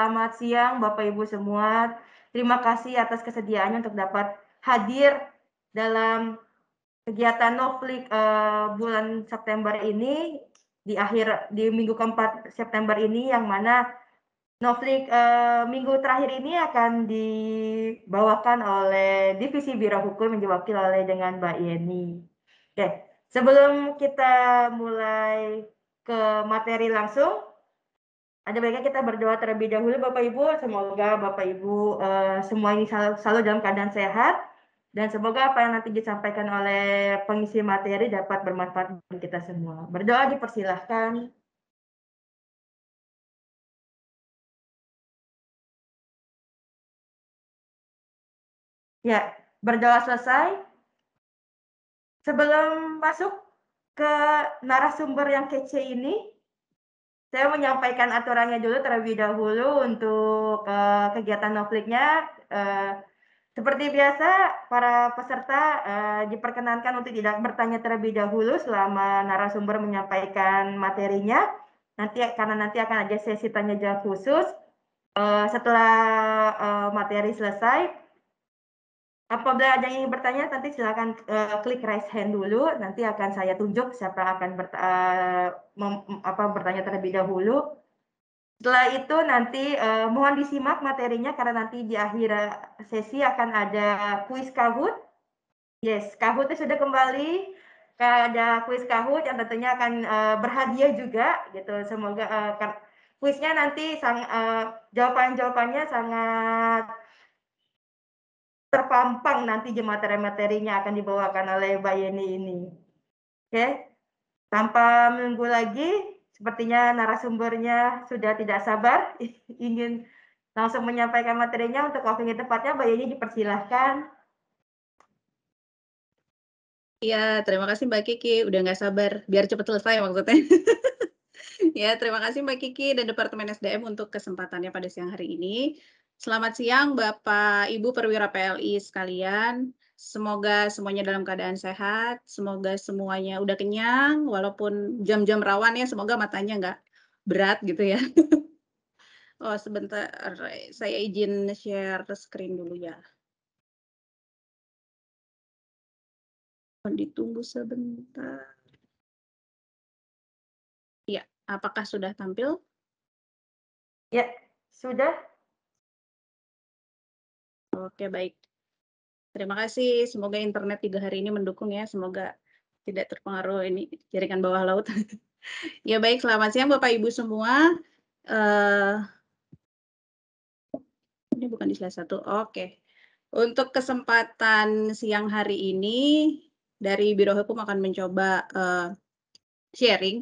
Selamat siang Bapak Ibu semua. Terima kasih atas kesediaannya untuk dapat hadir dalam kegiatan Novlik bulan September ini di minggu keempat September ini, yang mana Novlik minggu terakhir ini akan dibawakan oleh Divisi Biro Hukum yang diwakili oleh dengan Mbak Yeni. Oke, sebelum kita mulai ke materi langsung, ada baiknya kita berdoa terlebih dahulu Bapak Ibu. Semoga Bapak Ibu semua ini selalu dalam keadaan sehat, dan semoga apa yang nanti disampaikan oleh pengisi materi dapat bermanfaat bagi kita semua. Berdoa dipersilahkan. Ya, berdoa selesai. Sebelum masuk ke narasumber yang kece ini, saya menyampaikan aturannya dulu terlebih dahulu untuk kegiatan Novliknya. Seperti biasa, para peserta diperkenankan untuk tidak bertanya terlebih dahulu selama narasumber menyampaikan materinya. Karena nanti akan ada sesi tanya jawab khusus. Setelah materi selesai, apabila ada yang ingin bertanya, nanti silakan klik raise hand dulu. Nanti akan saya tunjuk siapa akan bertanya terlebih dahulu. Setelah itu nanti mohon disimak materinya, karena nanti di akhir sesi akan ada kuis Kahoot. Yes, Kahootnya sudah kembali. Ada kuis Kahoot yang tentunya akan berhadiah juga gitu. Semoga kuisnya nanti jawaban-jawabannya sangat terpampang nanti di materi-materinya akan dibawakan oleh Mbak Yeni ini. Oke, tanpa menunggu lagi, sepertinya narasumbernya sudah tidak sabar ingin langsung menyampaikan materinya. Untuk waktu yang tepatnya, Mbak Yeni dipersilahkan. Iya, terima kasih Mbak Kiki. Udah nggak sabar, biar cepat selesai maksudnya. Ya, terima kasih Mbak Kiki dan Departemen SDM untuk kesempatannya pada siang hari ini. Selamat siang Bapak Ibu Perwira PLI sekalian. Semoga semuanya dalam keadaan sehat, semoga semuanya udah kenyang, walaupun jam-jam rawan ya, semoga matanya nggak berat gitu ya. Oh, sebentar, saya izin share screen dulu ya. Ditunggu sebentar. Ya, apakah sudah tampil? Ya, sudah. Oke, baik. Terima kasih. Semoga internet 3 hari ini mendukung ya. Semoga tidak terpengaruh ini jaringan bawah laut. Ya baik, selamat siang Bapak Ibu semua. Ini bukan di slide 1. Oke. Untuk kesempatan siang hari ini, dari Biro Hukum akan mencoba sharing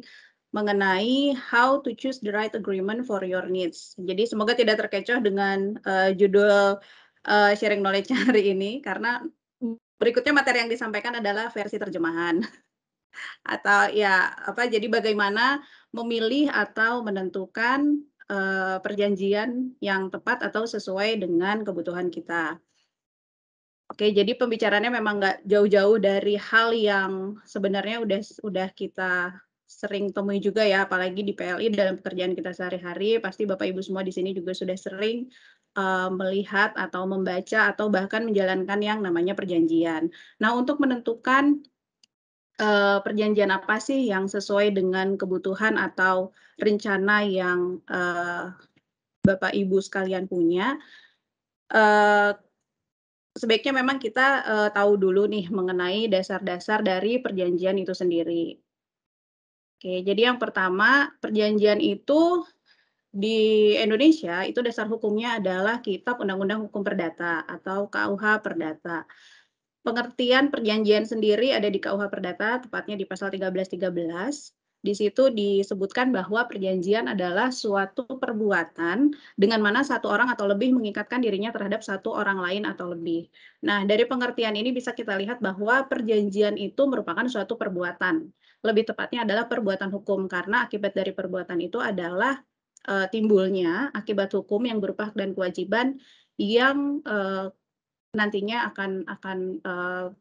mengenai how to choose the right agreement for your needs. Jadi semoga tidak terkecoh dengan judul sharing knowledge hari ini, karena berikutnya materi yang disampaikan adalah versi terjemahan. Atau ya jadi bagaimana memilih atau menentukan perjanjian yang tepat atau sesuai dengan kebutuhan kita. Oke, jadi pembicaraannya memang nggak jauh-jauh dari hal yang sebenarnya udah kita sering temui juga ya, apalagi di PLI dalam pekerjaan kita sehari-hari. Pasti Bapak Ibu semua di sini juga sudah sering melihat atau membaca atau bahkan menjalankan yang namanya perjanjian. Nah, untuk menentukan perjanjian apa sih yang sesuai dengan kebutuhan atau rencana yang Bapak Ibu sekalian punya, sebaiknya memang kita tahu dulu nih mengenai dasar-dasar dari perjanjian itu sendiri. Oke, jadi yang pertama, perjanjian itu di Indonesia itu dasar hukumnya adalah Kitab Undang-Undang Hukum Perdata atau KUH Perdata. Pengertian perjanjian sendiri ada di KUH Perdata, tepatnya di pasal 1313. Di situ disebutkan bahwa perjanjian adalah suatu perbuatan dengan mana satu orang atau lebih mengikatkan dirinya terhadap satu orang lain atau lebih. Nah, dari pengertian ini bisa kita lihat bahwa perjanjian itu merupakan suatu perbuatan. Lebih tepatnya adalah perbuatan hukum, karena akibat dari perbuatan itu adalah timbulnya akibat hukum yang berupa hak dan kewajiban yang nantinya akan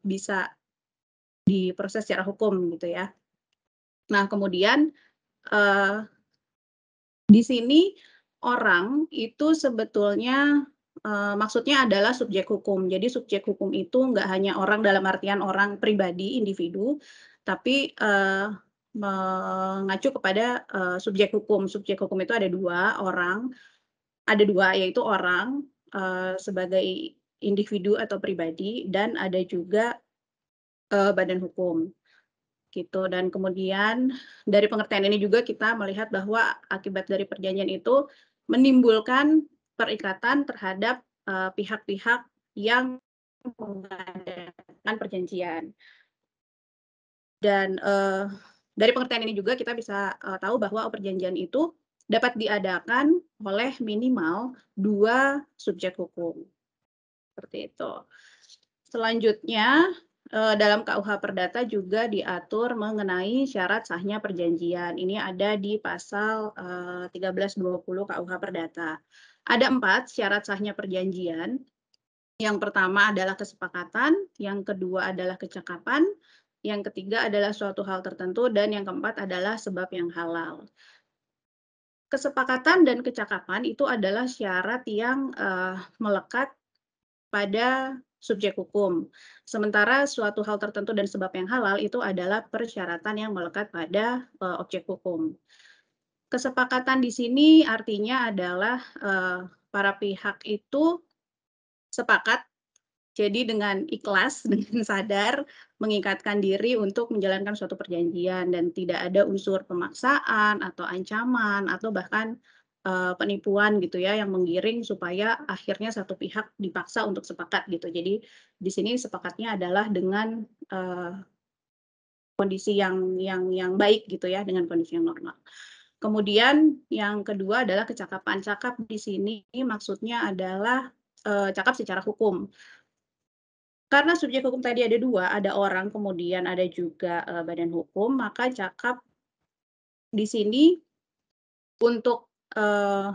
bisa diproses secara hukum gitu ya. Nah, kemudian di sini orang itu sebetulnya maksudnya adalah subjek hukum. Jadi subjek hukum itu nggak hanya orang dalam artian orang pribadi, individu, tapi mengacu kepada subjek hukum. Subjek hukum itu ada dua, yaitu orang sebagai individu atau pribadi, dan ada juga badan hukum gitu. Dan kemudian dari pengertian ini juga kita melihat bahwa akibat dari perjanjian itu menimbulkan perikatan terhadap pihak-pihak yang mengadakan perjanjian. Dan dari pengertian ini juga kita bisa tahu bahwa perjanjian itu dapat diadakan oleh minimal 2 subjek hukum. Seperti itu. Selanjutnya, dalam KUH Perdata juga diatur mengenai syarat sahnya perjanjian. Ini ada di pasal 1320 KUH Perdata. Ada 4 syarat sahnya perjanjian. Yang pertama adalah kesepakatan, yang kedua adalah kecakapan, yang ketiga adalah suatu hal tertentu, dan yang keempat adalah sebab yang halal. Kesepakatan dan kecakapan itu adalah syarat yang melekat pada subjek hukum. Sementara suatu hal tertentu dan sebab yang halal itu adalah persyaratan yang melekat pada objek hukum. Kesepakatan di sini artinya adalah para pihak itu sepakat, jadi dengan ikhlas, dengan sadar mengikatkan diri untuk menjalankan suatu perjanjian dan tidak ada unsur pemaksaan atau ancaman atau bahkan penipuan gitu ya yang menggiring supaya akhirnya satu pihak dipaksa untuk sepakat gitu. Jadi di sini sepakatnya adalah dengan kondisi yang baik gitu ya, dengan kondisi yang normal. Kemudian yang kedua adalah kecakapan. Cakap di sini maksudnya adalah cakap secara hukum. Karena subjek hukum tadi ada 2, ada orang, kemudian ada juga badan hukum, maka cakap di sini untuk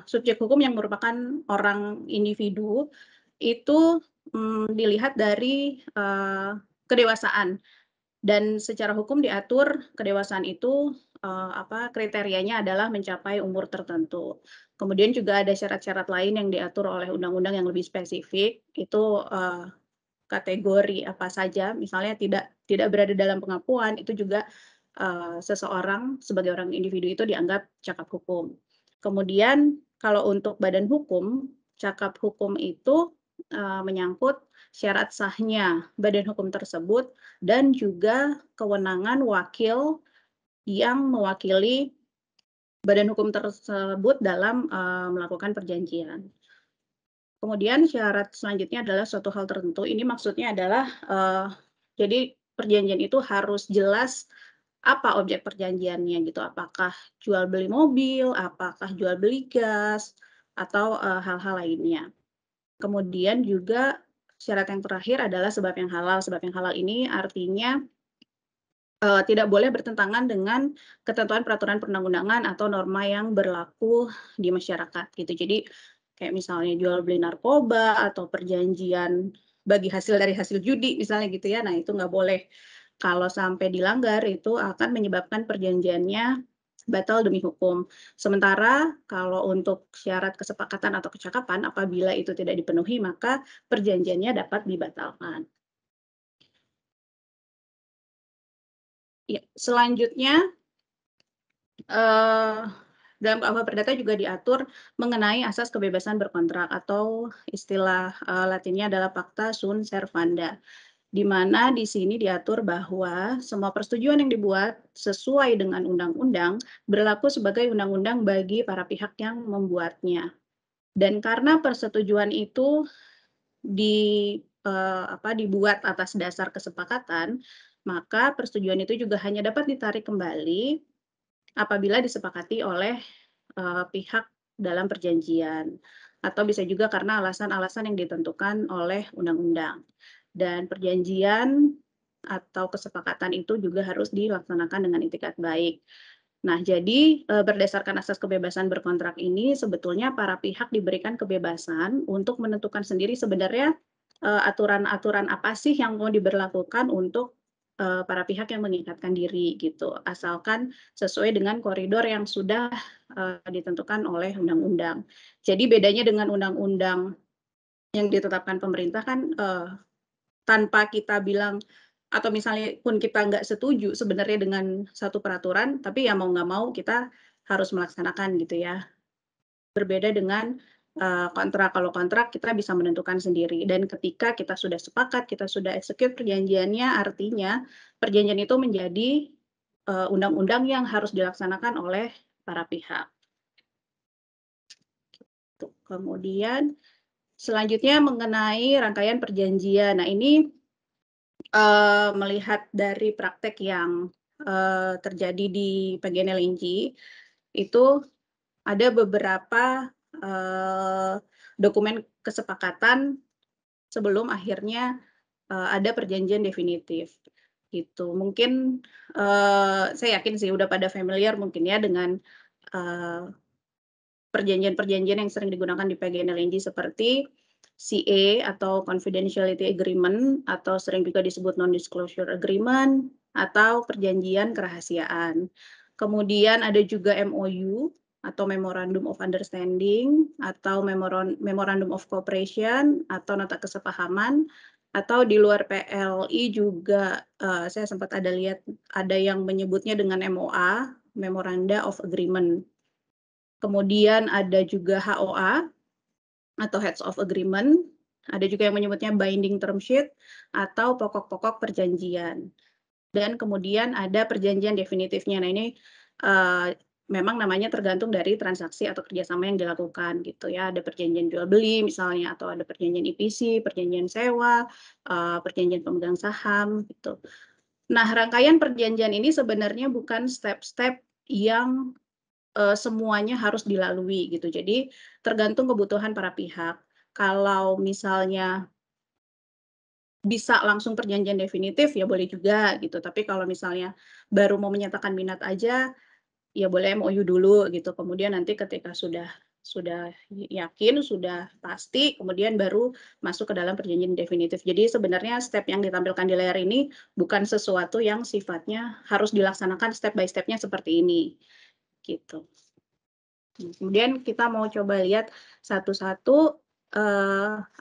subjek hukum yang merupakan orang individu itu dilihat dari kedewasaan, dan secara hukum diatur kedewasaan itu kriterianya adalah mencapai umur tertentu. Kemudian juga ada syarat-syarat lain yang diatur oleh undang-undang yang lebih spesifik, itu kategori apa saja, misalnya tidak berada dalam pengakuan, itu juga seseorang sebagai orang individu itu dianggap cakap hukum. Kemudian kalau untuk badan hukum, cakap hukum itu menyangkut syarat sahnya badan hukum tersebut dan juga kewenangan wakil yang mewakili badan hukum tersebut dalam melakukan perjanjian. Kemudian syarat selanjutnya adalah suatu hal tertentu. Ini maksudnya adalah jadi perjanjian itu harus jelas apa objek perjanjiannya gitu. Apakah jual beli mobil, apakah jual beli gas, atau hal-hal lainnya. Kemudian juga syarat yang terakhir adalah sebab yang halal. Sebab yang halal ini artinya tidak boleh bertentangan dengan ketentuan peraturan perundang-undangan atau norma yang berlaku di masyarakat gitu. Jadi kayak misalnya jual beli narkoba atau perjanjian bagi hasil dari hasil judi misalnya gitu ya. Nah itu nggak boleh. Kalau sampai dilanggar itu akan menyebabkan perjanjiannya batal demi hukum. Sementara kalau untuk syarat kesepakatan atau kecakapan apabila itu tidak dipenuhi maka perjanjiannya dapat dibatalkan. Ya, selanjutnya dalam KUH Perdata juga diatur mengenai asas kebebasan berkontrak atau istilah Latinnya adalah Pacta sunt servanda, di mana di sini diatur bahwa semua persetujuan yang dibuat sesuai dengan undang-undang berlaku sebagai undang-undang bagi para pihak yang membuatnya. Dan karena persetujuan itu dibuat atas dasar kesepakatan, maka persetujuan itu juga hanya dapat ditarik kembali apabila disepakati oleh pihak dalam perjanjian, atau bisa juga karena alasan-alasan yang ditentukan oleh undang-undang. Dan perjanjian atau kesepakatan itu juga harus dilaksanakan dengan itikat baik. Nah, jadi berdasarkan asas kebebasan berkontrak ini, sebetulnya para pihak diberikan kebebasan untuk menentukan sendiri sebenarnya aturan-aturan apa sih yang mau diberlakukan untuk para pihak yang mengikatkan diri gitu, asalkan sesuai dengan koridor yang sudah ditentukan oleh undang-undang. Jadi bedanya dengan undang-undang yang ditetapkan pemerintah kan tanpa kita bilang atau misalnya pun kita nggak setuju sebenarnya dengan satu peraturan, tapi ya mau nggak mau kita harus melaksanakan gitu ya. Berbeda dengan kontrak. Kalau kontrak kita bisa menentukan sendiri dan ketika kita sudah sepakat, kita sudah execute perjanjiannya, artinya perjanjian itu menjadi undang-undang yang harus dilaksanakan oleh para pihak. Kemudian selanjutnya mengenai rangkaian perjanjian. Nah, ini melihat dari praktek yang terjadi di PGN-LNG, itu ada beberapa dokumen kesepakatan sebelum akhirnya ada perjanjian definitif gitu. Mungkin saya yakin sih udah pada familiar mungkin ya dengan perjanjian-perjanjian yang sering digunakan di PGN-LNG seperti CA atau Confidentiality Agreement atau sering juga disebut Non-Disclosure Agreement atau perjanjian kerahasiaan. Kemudian ada juga MOU atau Memorandum of Understanding atau Memorandum of Cooperation atau nota kesepahaman atau di luar PLI juga saya sempat ada lihat ada yang menyebutnya dengan MOA, Memoranda of Agreement. Kemudian ada juga HOA atau Heads of Agreement, ada juga yang menyebutnya Binding Term Sheet atau pokok-pokok perjanjian. Dan kemudian ada perjanjian definitifnya. Nah ini memang namanya tergantung dari transaksi atau kerjasama yang dilakukan gitu ya. Ada perjanjian jual beli misalnya atau ada perjanjian EPC, perjanjian sewa, perjanjian pemegang saham gitu. Nah rangkaian perjanjian ini sebenarnya bukan step-step yang semuanya harus dilalui gitu. Jadi tergantung kebutuhan para pihak. Kalau misalnya bisa langsung perjanjian definitif ya boleh juga gitu. Tapi kalau misalnya baru mau menyatakan minat aja ya boleh MOU dulu gitu. Kemudian nanti ketika sudah yakin, sudah pasti, kemudian baru masuk ke dalam perjanjian definitif. Jadi sebenarnya step yang ditampilkan di layar ini bukan sesuatu yang sifatnya harus dilaksanakan step by step-nya seperti ini gitu. Kemudian kita mau coba lihat satu-satu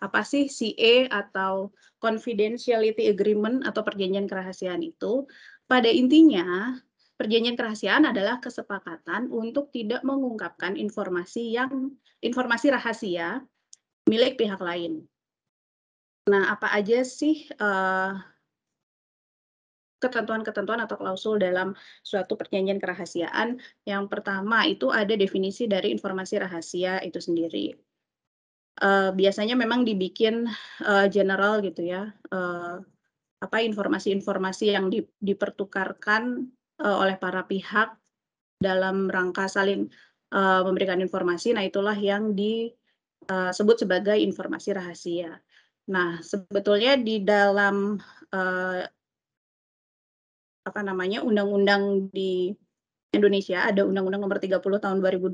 apa sih CA atau Confidentiality Agreement atau perjanjian kerahasiaan itu. Pada intinya, perjanjian kerahasiaan adalah kesepakatan untuk tidak mengungkapkan informasi rahasia milik pihak lain. Nah, apa aja sih ketentuan-ketentuan atau klausul dalam suatu perjanjian kerahasiaan? Yang pertama itu ada definisi dari informasi rahasia itu sendiri. Biasanya memang dibikin general gitu ya, apa informasi-informasi yang dipertukarkan oleh para pihak dalam rangka saling memberikan informasi. Nah, itulah yang disebut sebagai informasi rahasia. Nah, sebetulnya di dalam apa namanya undang-undang di Indonesia ada Undang-Undang Nomor 30 Tahun 2020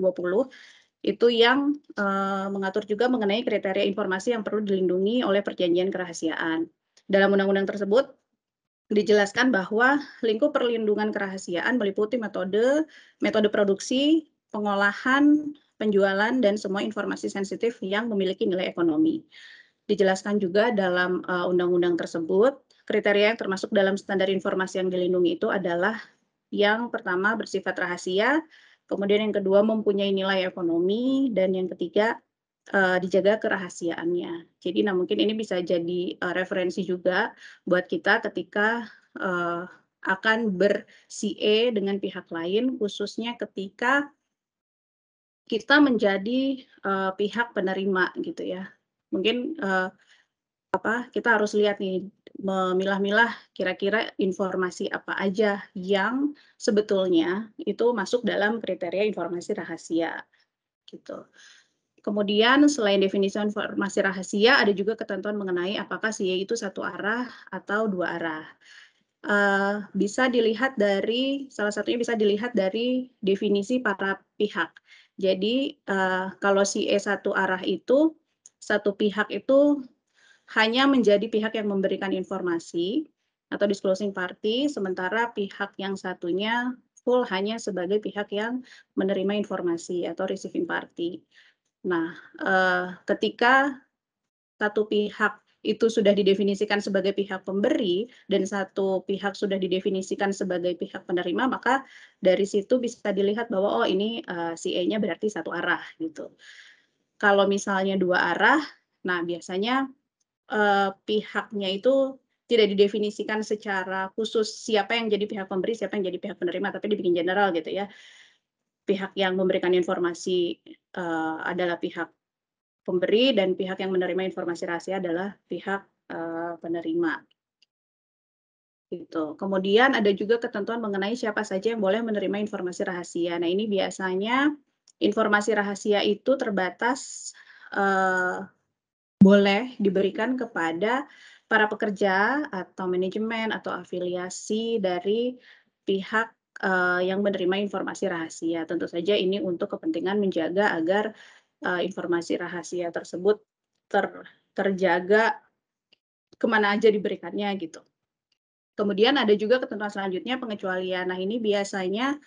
itu yang mengatur juga mengenai kriteria informasi yang perlu dilindungi oleh perjanjian kerahasiaan. Dalam undang-undang tersebut dijelaskan bahwa lingkup perlindungan kerahasiaan meliputi metode produksi, pengolahan, penjualan, dan semua informasi sensitif yang memiliki nilai ekonomi. Dijelaskan juga dalam undang-undang tersebut, kriteria yang termasuk dalam standar informasi yang dilindungi itu adalah yang pertama bersifat rahasia, kemudian yang kedua mempunyai nilai ekonomi, dan yang ketiga dijaga kerahasiaannya. Jadi nah mungkin ini bisa jadi referensi juga buat kita ketika akan ber-CA dengan pihak lain, khususnya ketika kita menjadi pihak penerima gitu ya. Mungkin kita harus lihat nih, memilah-milah kira-kira informasi apa aja yang sebetulnya itu masuk dalam kriteria informasi rahasia, gitu. Kemudian selain definisi informasi rahasia, ada juga ketentuan mengenai apakah CA itu satu arah atau dua arah. Bisa dilihat dari, salah satunya bisa dilihat dari definisi para pihak. Jadi kalau CA satu arah itu, satu pihak itu hanya menjadi pihak yang memberikan informasi atau disclosing party, sementara pihak yang satunya full hanya sebagai pihak yang menerima informasi atau receiving party. Nah, ketika satu pihak itu sudah didefinisikan sebagai pihak pemberi dan satu pihak sudah didefinisikan sebagai pihak penerima, maka dari situ bisa dilihat bahwa, oh ini, si E-nya berarti satu arah gitu. Kalau misalnya dua arah, nah biasanya, pihaknya itu tidak didefinisikan secara khusus siapa yang jadi pihak pemberi, siapa yang jadi pihak penerima, tapi dibikin general gitu ya. Pihak yang memberikan informasi, adalah pihak pemberi dan pihak yang menerima informasi rahasia adalah pihak, penerima. Gitu. Kemudian ada juga ketentuan mengenai siapa saja yang boleh menerima informasi rahasia. Nah, ini biasanya informasi rahasia itu terbatas, boleh diberikan kepada para pekerja atau manajemen atau afiliasi dari pihak, yang menerima informasi rahasia. Tentu saja ini untuk kepentingan menjaga agar, informasi rahasia tersebut terjaga kemana aja diberikannya gitu. Kemudian ada juga ketentuan selanjutnya pengecualian. Nah, ini biasanya,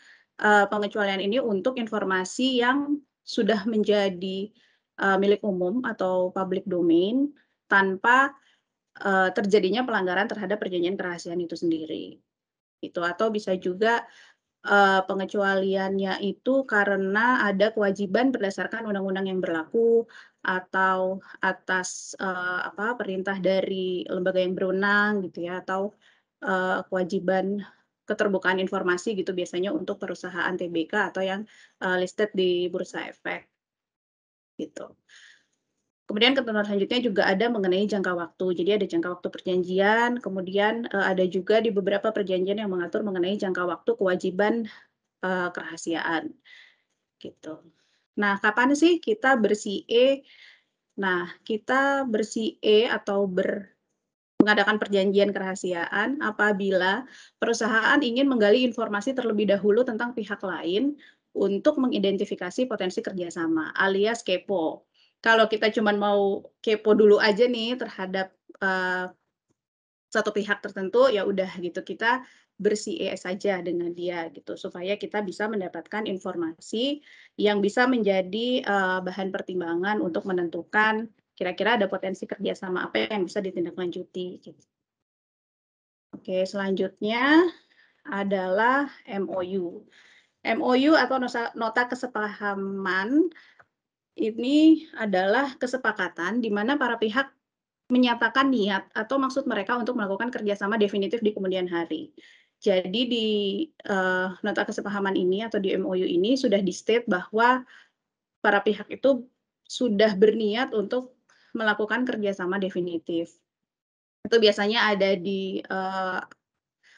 pengecualian ini untuk informasi yang sudah menjadi, milik umum atau public domain tanpa, terjadinya pelanggaran terhadap perjanjian kerahasiaan itu sendiri, gitu. Atau bisa juga, pengecualiannya itu karena ada kewajiban berdasarkan undang-undang yang berlaku atau atas, perintah dari lembaga yang berwenang gitu ya, atau, kewajiban keterbukaan informasi gitu biasanya untuk perusahaan TBK atau yang, listed di Bursa Efek, gitu. Kemudian ketentuan selanjutnya juga ada mengenai jangka waktu. Jadi ada jangka waktu perjanjian, kemudian, ada juga di beberapa perjanjian yang mengatur mengenai jangka waktu kewajiban, kerahasiaan, gitu. Nah, kapan sih kita ber-CA? Nah, kita ber-CA atau mengadakan perjanjian kerahasiaan apabila perusahaan ingin menggali informasi terlebih dahulu tentang pihak lain untuk mengidentifikasi potensi kerjasama, alias kepo. Kalau kita cuma mau kepo dulu aja nih terhadap, satu pihak tertentu, ya udah gitu, kita ber-CA saja dengan dia gitu, supaya kita bisa mendapatkan informasi yang bisa menjadi, bahan pertimbangan untuk menentukan kira-kira ada potensi kerjasama apa yang bisa ditindaklanjuti, gitu. Oke, selanjutnya adalah MOU. MOU atau nota kesepahaman ini adalah kesepakatan di mana para pihak menyatakan niat atau maksud mereka untuk melakukan kerjasama definitif di kemudian hari. Jadi di, nota kesepahaman ini atau di MOU ini sudah di-state bahwa para pihak itu sudah berniat untuk melakukan kerjasama definitif. Itu biasanya ada di,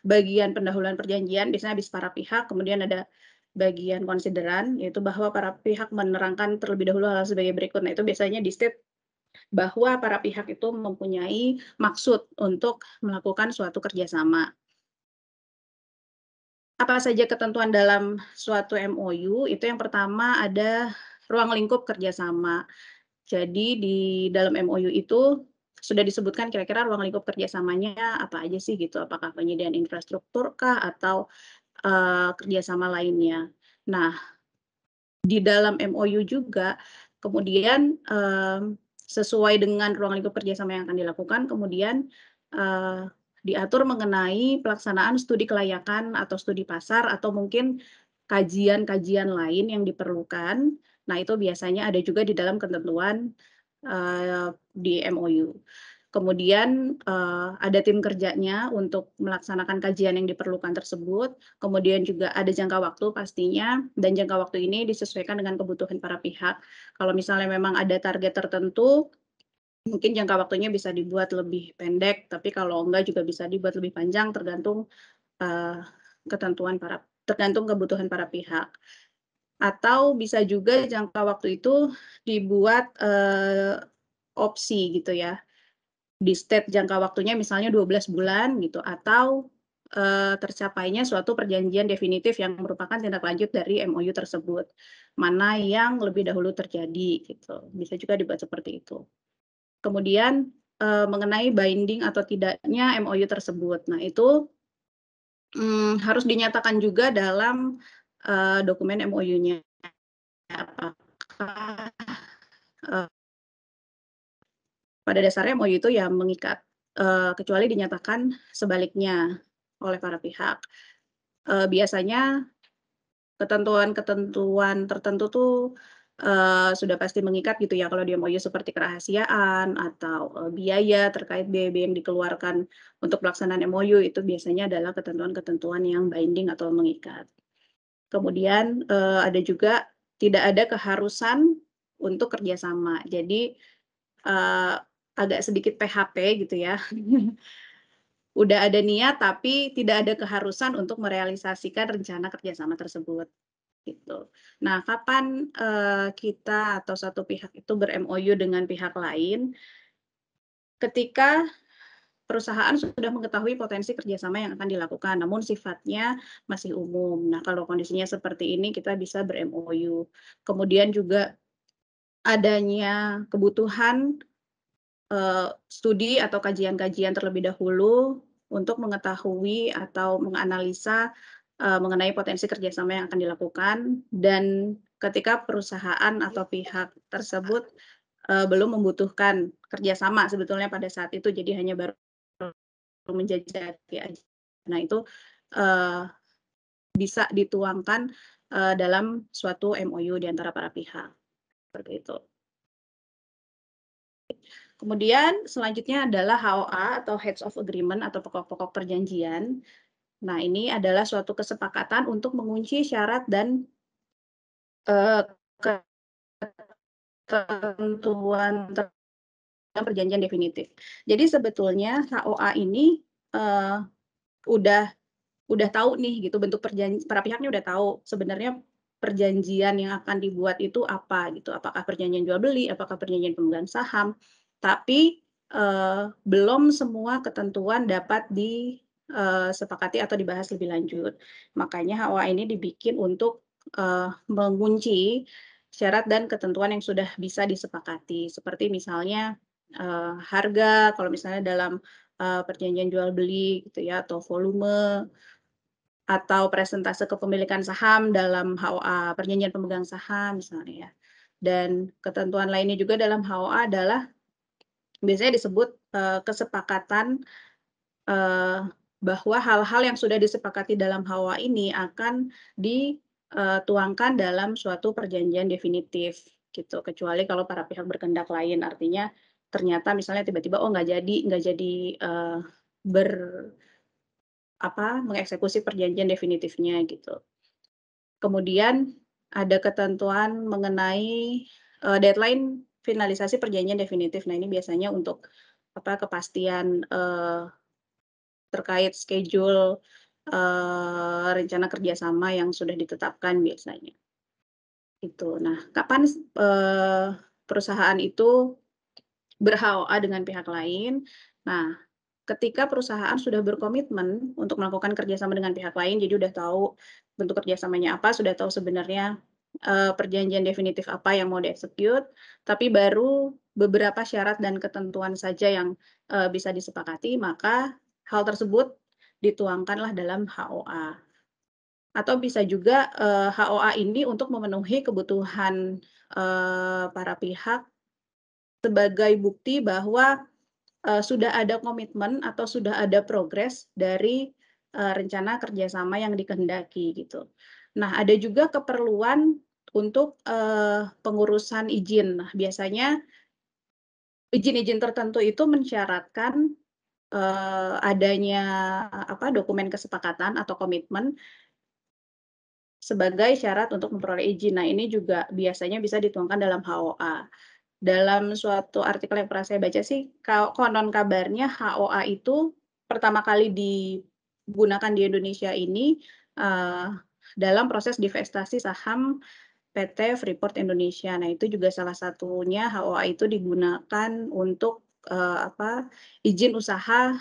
bagian pendahuluan perjanjian, biasanya habis para pihak, kemudian ada bagian konsideran, yaitu bahwa para pihak menerangkan terlebih dahulu hal sebagai berikut. Nah, itu biasanya di-state bahwa para pihak itu mempunyai maksud untuk melakukan suatu kerjasama. Apa saja ketentuan dalam suatu MOU? Itu yang pertama ada ruang lingkup kerjasama. Jadi di dalam MOU itu sudah disebutkan kira-kira ruang lingkup kerjasamanya apa aja sih gitu, apakah penyediaan infrastruktur kah atau, kerjasama lainnya. Nah, di dalam MOU juga kemudian, sesuai dengan ruang lingkup kerjasama yang akan dilakukan, kemudian, diatur mengenai pelaksanaan studi kelayakan atau studi pasar atau mungkin kajian-kajian lain yang diperlukan. Nah, itu biasanya ada juga di dalam ketentuan, di MOU. Kemudian, ada tim kerjanya untuk melaksanakan kajian yang diperlukan tersebut, kemudian juga ada jangka waktu pastinya, dan jangka waktu ini disesuaikan dengan kebutuhan para pihak. Kalau misalnya memang ada target tertentu, mungkin jangka waktunya bisa dibuat lebih pendek, tapi kalau enggak juga bisa dibuat lebih panjang tergantung, eee, tergantung kebutuhan para pihak. Atau bisa juga jangka waktu itu dibuat, opsi gitu ya. Di-state jangka waktunya misalnya 12 bulan gitu atau, tercapainya suatu perjanjian definitif yang merupakan tindak lanjut dari MOU tersebut, mana yang lebih dahulu terjadi gitu, bisa juga dibuat seperti itu. Kemudian mengenai binding atau tidaknya MOU tersebut. Nah, itu harus dinyatakan juga dalam dokumen MOU-nya. Apakah pada dasarnya MOU itu ya mengikat, kecuali dinyatakan sebaliknya oleh para pihak. Biasanya ketentuan-ketentuan tertentu tuh sudah pasti mengikat gitu ya kalau di MOU seperti kerahasiaan atau biaya terkait biaya-biaya yang dikeluarkan untuk pelaksanaan MOU itu biasanya adalah ketentuan-ketentuan yang binding atau mengikat. Kemudian ada juga tidak ada keharusan untuk kerjasama. Jadi agak sedikit PHP gitu ya. Udah ada niat tapi tidak ada keharusan untuk merealisasikan rencana kerjasama tersebut. Gitu. Nah, kapan kita atau satu pihak itu ber-MOU dengan pihak lain, ketika perusahaan sudah mengetahui potensi kerjasama yang akan dilakukan, namun sifatnya masih umum. Nah, kalau kondisinya seperti ini, kita bisa ber-MOU. Kemudian juga adanya kebutuhan studi atau kajian-kajian terlebih dahulu untuk mengetahui atau menganalisa mengenai potensi kerjasama yang akan dilakukan, dan ketika perusahaan atau pihak tersebut belum membutuhkan kerjasama sebetulnya pada saat itu, jadi hanya baru menjajaki aja. Nah, itu bisa dituangkan dalam suatu MOU di antara para pihak, seperti itu. Kemudian selanjutnya adalah HOA atau Heads of Agreement atau pokok-pokok perjanjian. Nah, ini adalah suatu kesepakatan untuk mengunci syarat dan ketentuan dalam perjanjian definitif. Jadi sebetulnya HOA ini udah tahu nih gitu bentuk para pihaknya udah tahu sebenarnya perjanjian yang akan dibuat itu apa gitu. Apakah perjanjian jual beli, apakah perjanjian pemegang saham. Tapi belum semua ketentuan dapat disepakati atau dibahas lebih lanjut. Makanya HOA ini dibikin untuk mengunci syarat dan ketentuan yang sudah bisa disepakati. Seperti misalnya harga, kalau misalnya dalam perjanjian jual beli gitu ya, atau volume, atau presentase kepemilikan saham dalam HOA, perjanjian pemegang saham misalnya ya. Dan ketentuan lainnya juga dalam HOA adalah biasanya disebut kesepakatan bahwa hal-hal yang sudah disepakati dalam HOA ini akan dituangkan dalam suatu perjanjian definitif gitu. Kecuali kalau para pihak berkehendak lain, artinya ternyata misalnya tiba-tiba nggak jadi mengeksekusi perjanjian definitifnya gitu. Kemudian ada ketentuan mengenai deadline finalisasi perjanjian definitif. Nah, ini biasanya untuk kepastian terkait schedule rencana kerjasama yang sudah ditetapkan biasanya. Itu. Nah, kapan perusahaan itu ber-HOA dengan pihak lain? Nah, ketika perusahaan sudah berkomitmen untuk melakukan kerjasama dengan pihak lain, jadi udah tahu bentuk kerjasamanya apa, sudah tahu sebenarnya perjanjian definitif apa yang mau dieksekut, tapi baru beberapa syarat dan ketentuan saja yang bisa disepakati, maka hal tersebut dituangkanlah dalam HOA. Atau bisa juga HOA ini untuk memenuhi kebutuhan para pihak sebagai bukti bahwa sudah ada komitmen atau sudah ada progres dari rencana kerjasama yang dikehendaki gitu. Nah, ada juga keperluan untuk pengurusan izin. Nah, biasanya izin-izin tertentu itu mensyaratkan adanya dokumen kesepakatan atau komitmen sebagai syarat untuk memperoleh izin. Nah, ini juga biasanya bisa dituangkan dalam HOA. Dalam suatu artikel yang pernah saya baca sih, konon kabarnya HOA itu pertama kali digunakan di Indonesia ini dalam proses divestasi saham PT Freeport Indonesia. Nah, itu juga salah satunya HOA itu digunakan untuk izin usaha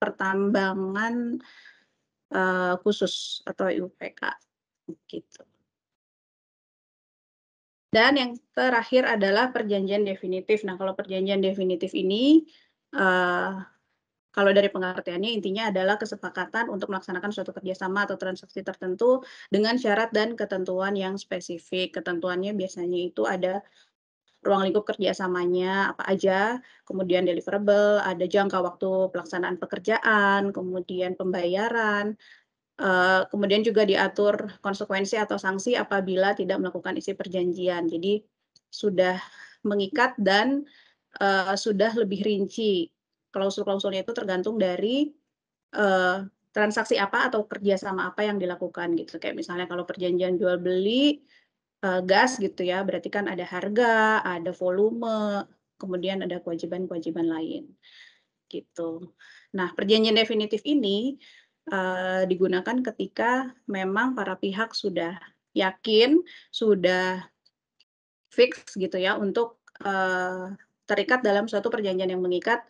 pertambangan khusus atau IUPK gitu. Dan yang terakhir adalah perjanjian definitif. Nah, kalau perjanjian definitif ini kalau dari pengertiannya intinya adalah kesepakatan untuk melaksanakan suatu kerjasama atau transaksi tertentu dengan syarat dan ketentuan yang spesifik. Ketentuannya biasanya itu ada ruang lingkup kerjasamanya apa aja, kemudian deliverable, ada jangka waktu pelaksanaan pekerjaan, kemudian pembayaran, kemudian juga diatur konsekuensi atau sanksi apabila tidak melakukan isi perjanjian. Jadi sudah mengikat dan sudah lebih rinci. Klausul-klausulnya itu tergantung dari transaksi apa atau kerjasama apa yang dilakukan gitu. Kayak misalnya kalau perjanjian jual beli gas gitu ya, berarti kan ada harga, ada volume, kemudian ada kewajiban-kewajiban lain gitu. Nah, perjanjian definitif ini digunakan ketika memang para pihak sudah yakin, sudah fix gitu ya untuk terikat dalam suatu perjanjian yang mengikat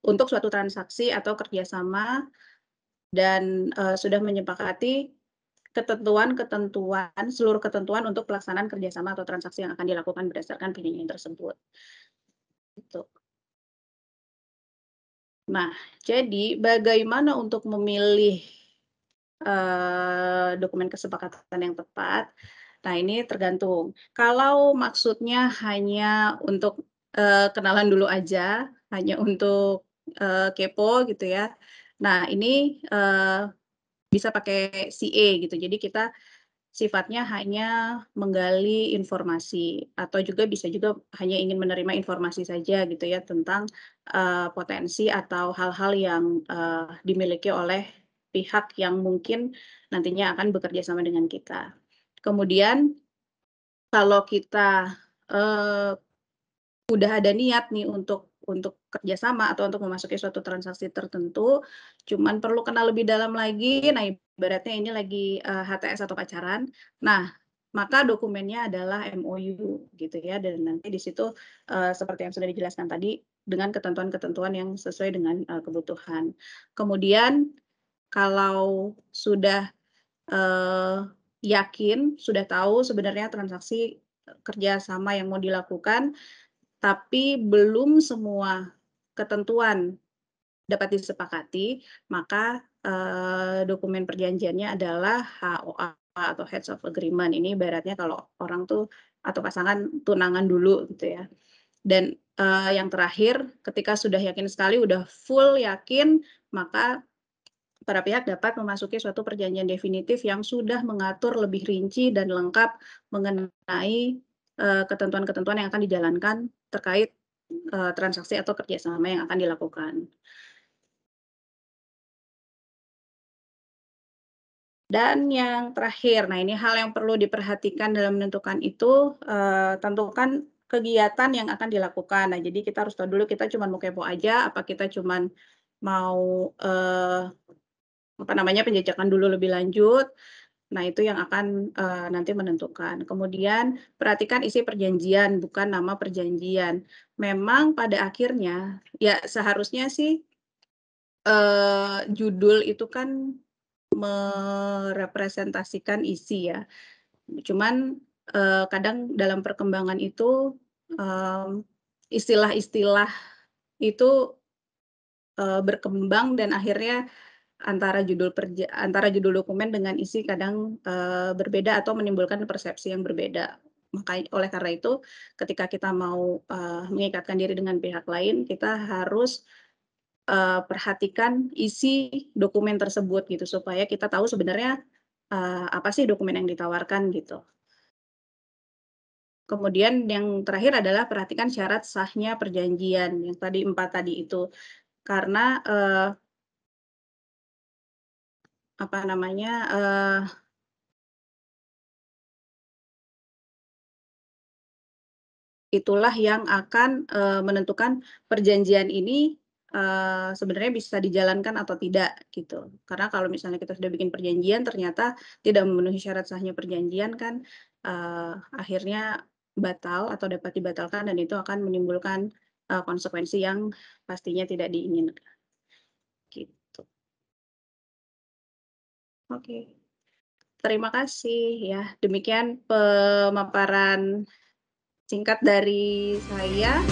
untuk suatu transaksi atau kerjasama dan sudah menyepakati seluruh ketentuan untuk pelaksanaan kerjasama atau transaksi yang akan dilakukan berdasarkan perjanjian tersebut. Gitu. Nah, jadi bagaimana untuk memilih dokumen kesepakatan yang tepat? Nah, ini tergantung. Kalau maksudnya hanya untuk kenalan dulu aja, hanya untuk kepo gitu ya. Nah, ini bisa pakai CA gitu. Jadi kita sifatnya hanya menggali informasi atau juga bisa juga hanya ingin menerima informasi saja gitu ya tentang potensi atau hal-hal yang dimiliki oleh pihak yang mungkin nantinya akan bekerja sama dengan kita. Kemudian kalau kita udah ada niat nih untuk kerjasama atau untuk memasuki suatu transaksi tertentu, cuman perlu kenal lebih dalam lagi, nah ibaratnya ini lagi HTS atau pacaran. Nah, maka dokumennya adalah MOU gitu ya, dan nanti di situ seperti yang sudah dijelaskan tadi, dengan ketentuan-ketentuan yang sesuai dengan kebutuhan. Kemudian kalau sudah yakin, sudah tahu sebenarnya transaksi kerjasama yang mau dilakukan, tapi belum semua ketentuan dapat disepakati, maka dokumen perjanjiannya adalah HOA atau Heads of Agreement. Ini ibaratnya kalau orang tuh atau pasangan tunangan dulu gitu ya. Dan yang terakhir, ketika sudah yakin sekali, udah full yakin, maka para pihak dapat memasuki suatu perjanjian definitif yang sudah mengatur lebih rinci dan lengkap mengenai ketentuan-ketentuan yang akan dijalankan terkait transaksi atau kerjasama yang akan dilakukan. Dan yang terakhir, nah ini hal yang perlu diperhatikan dalam menentukan itu, tentukan kegiatan yang akan dilakukan. Nah, jadi kita harus tahu dulu kita cuma mau kepo aja, apa kita cuma mau penjajakan dulu lebih lanjut. Nah, itu yang akan nanti menentukan. Kemudian perhatikan isi perjanjian, bukan nama perjanjian. Memang pada akhirnya, ya seharusnya sih judul itu kan merepresentasikan isi ya. Cuman kadang dalam perkembangan itu istilah-istilah itu berkembang dan akhirnya antara judul dokumen dengan isi kadang berbeda atau menimbulkan persepsi yang berbeda. Oleh karena itu, ketika kita mau mengikatkan diri dengan pihak lain, kita harus perhatikan isi dokumen tersebut gitu, supaya kita tahu sebenarnya apa sih dokumen yang ditawarkan gitu. Kemudian yang terakhir adalah perhatikan syarat sahnya perjanjian, yang tadi 4 tadi itu. Karena itulah yang akan menentukan perjanjian ini sebenarnya bisa dijalankan atau tidak gitu. Karena kalau misalnya kita sudah bikin perjanjian ternyata tidak memenuhi syarat sahnya perjanjian kan akhirnya batal atau dapat dibatalkan dan itu akan menimbulkan konsekuensi yang pastinya tidak diinginkan. Gitu. Oke. Terima kasih ya. Demikian pemaparan singkat dari saya.